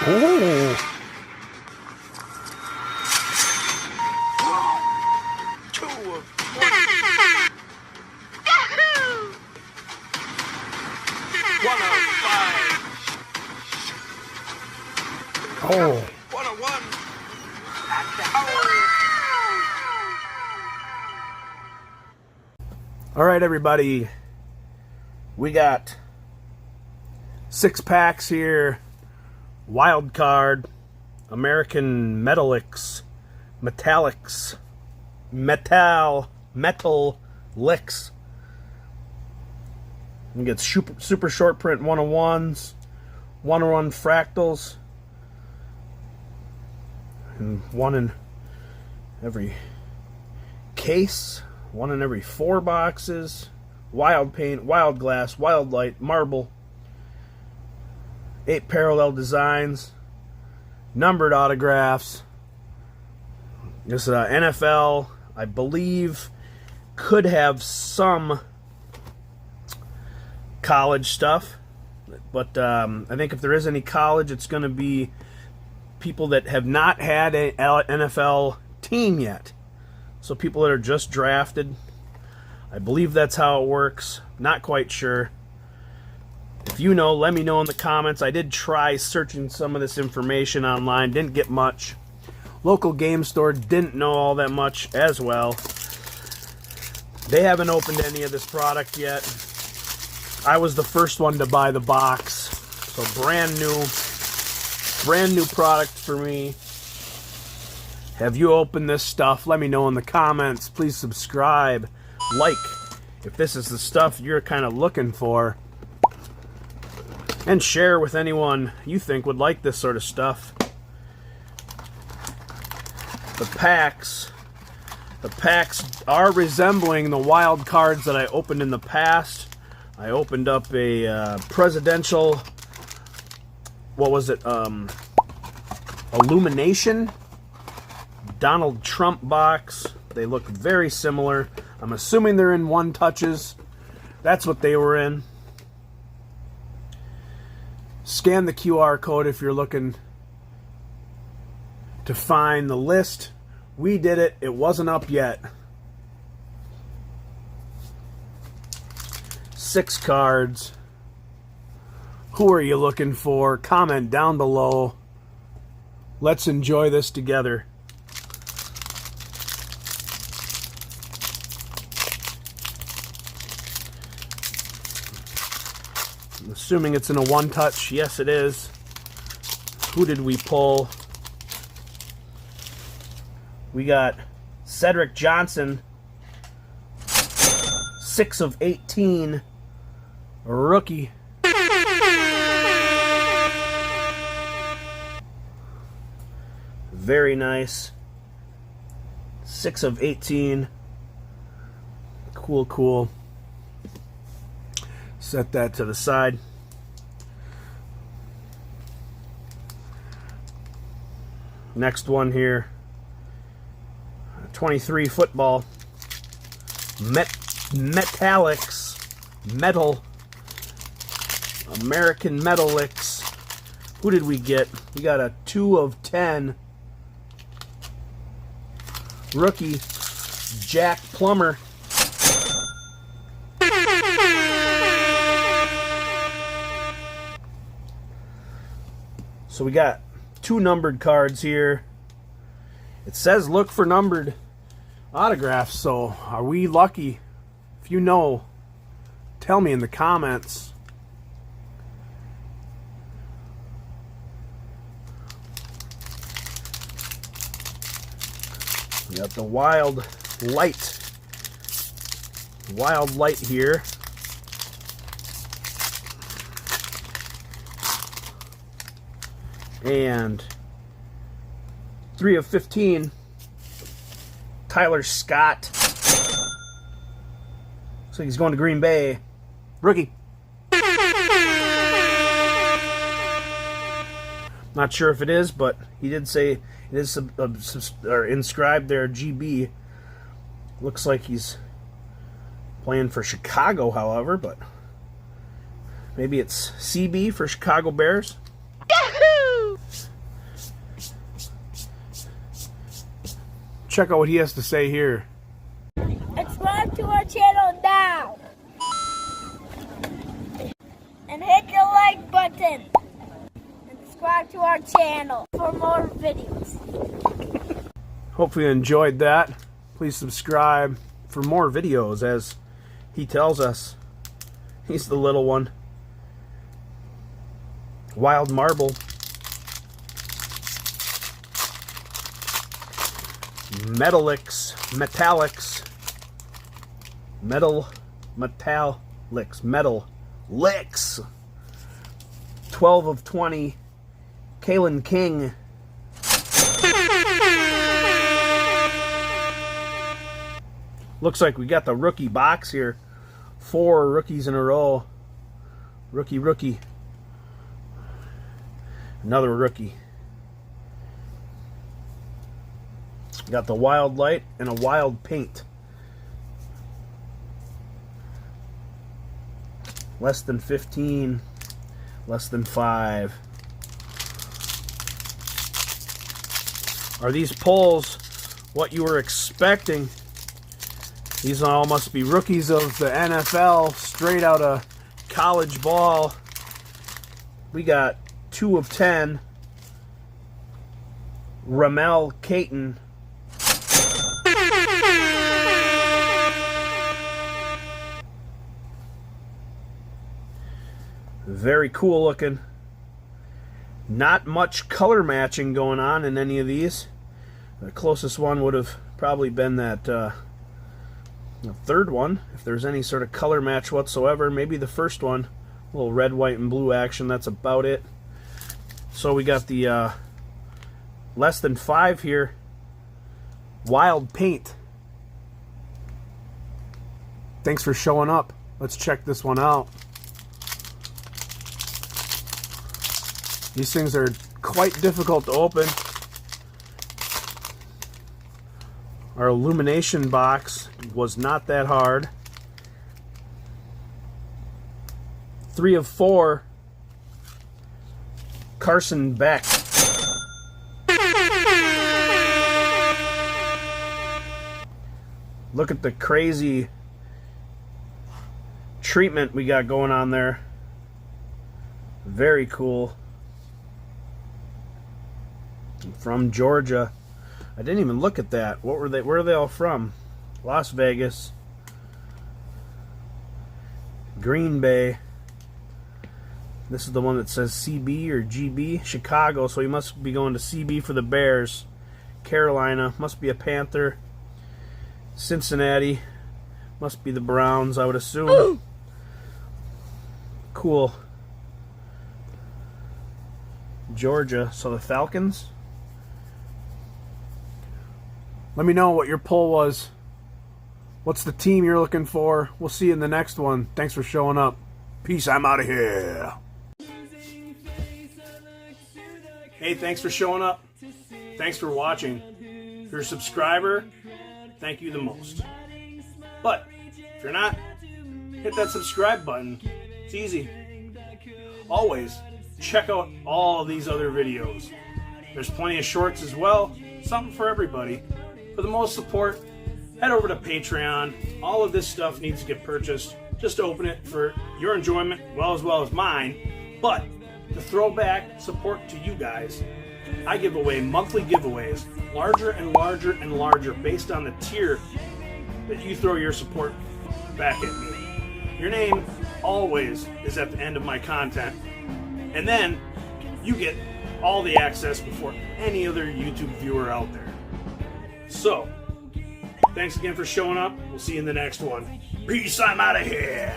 Oh. Oh. 101. All right, everybody. We got 6 packs here. Wild card, American Metallix, Metallix, Metallix. You get super short print 101s, 101 fractals, and one in every case, one in every 4 boxes. Wild paint, wild glass, wild light, marble. 8 parallel designs, numbered autographs. This NFL, I believe, could have some college stuff, but I think if there is any college, it's going to be people that have not had an NFL team yet. So people that are just drafted. I believe that's how it works. Not quite sure. If you know, let me know in the comments. I did try searching some of this information online. Didn't get much. Local game store didn't know all that much as well. They haven't opened any of this product yet. I was the first one to buy the box. So brand new product for me. Have you opened this stuff? Let me know in the comments. Please subscribe. Like if this is the stuff you're kind of looking for, and share with anyone you think would like this sort of stuff. The packs are resembling the wild cards that I opened in the past. I opened up a presidential, what was it, Illumination Donald Trump box. They look very similar. I'm assuming they're in 1-touches. That's what they were in. Scan the QR code if you're looking to find the list. We did it. It wasn't up yet. 6 cards. Who are you looking for? Comment down below. Let's enjoy this together. I'm assuming it's in a 1-touch. Yes, it is. Who did we pull? We got Cedric Johnson, 6 of 18, a rookie. Very nice. 6 of 18. Cool. Set that to the side. Next one here. 23 football. Metallix. Metal. American Metallix. Who did we get? We got a 2 of 10. Rookie. Jack Plummer. So we got 2 numbered cards here. It says look for numbered autographs, so are we lucky? If you know, tell me in the comments. We got the wild light here. And 3 of 15, Tyler Scott. So he's going to Green Bay. Rookie. Not sure if it is, but he did say it is inscribed there, GB. Looks like he's playing for Chicago, however, but maybe it's CB for Chicago Bears. check out what he has to say here. Subscribe to our channel now. And hit the like button. And subscribe to our channel for more videos. Hopefully you enjoyed that. Please subscribe for more videos, as he tells us. He's the little one. Wild Marble. Metallix. Metallix. Metallix. 12 of 20. Kalen King. Looks like we got the rookie box here. 4 rookies in a row. Rookie. Another rookie. Got the Wild Light and a Wild Paint. Less than 15. Less than 5. Are these pulls what you were expecting? These all must be rookies of the NFL, straight out of college ball. We got 2 of 10. Ramel Caton. Very cool looking. Not much color matching going on in any of these. The closest one would have probably been that the third one, if there's any sort of color match whatsoever. Maybe the first one. A little red, white, and blue action. That's about it. So we got the less than 5 here. Wild Paint. Thanks for showing up. Let's check this one out. These things are quite difficult to open. Our alumination box was not that hard. 3 of 4. Carson Beck. Look at the crazy treatment we got going on there. Very cool. From Georgia. I didn't even look at that. What were they? Where are they all from? Las Vegas. Green Bay. This is the one that says CB or GB. Chicago, so he must be going to CB for the Bears. Carolina, must be a Panther. Cincinnati, must be the Browns, I would assume. Ooh. Cool. Georgia, so the Falcons. Let me know what your poll was. What's the team you're looking for? We'll see you in the next one. Thanks for showing up. Peace, I'm out of here. Hey, thanks for showing up. Thanks for watching. If you're a subscriber, thank you the most. But if you're not, hit that subscribe button. It's easy. Always check out all these other videos. There's plenty of shorts as well. Something for everybody. For the most support, head over to Patreon. All of this stuff needs to get purchased. Just open it for your enjoyment as well as mine. But to throw back support to you guys, I give away monthly giveaways, larger and larger and larger, based on the tier that you throw your support back at me. Your name always is at the end of my content. And then you get all the access before any other YouTube viewer out there. So, thanks again for showing up. We'll see you in the next one. Peace, I'm out of here.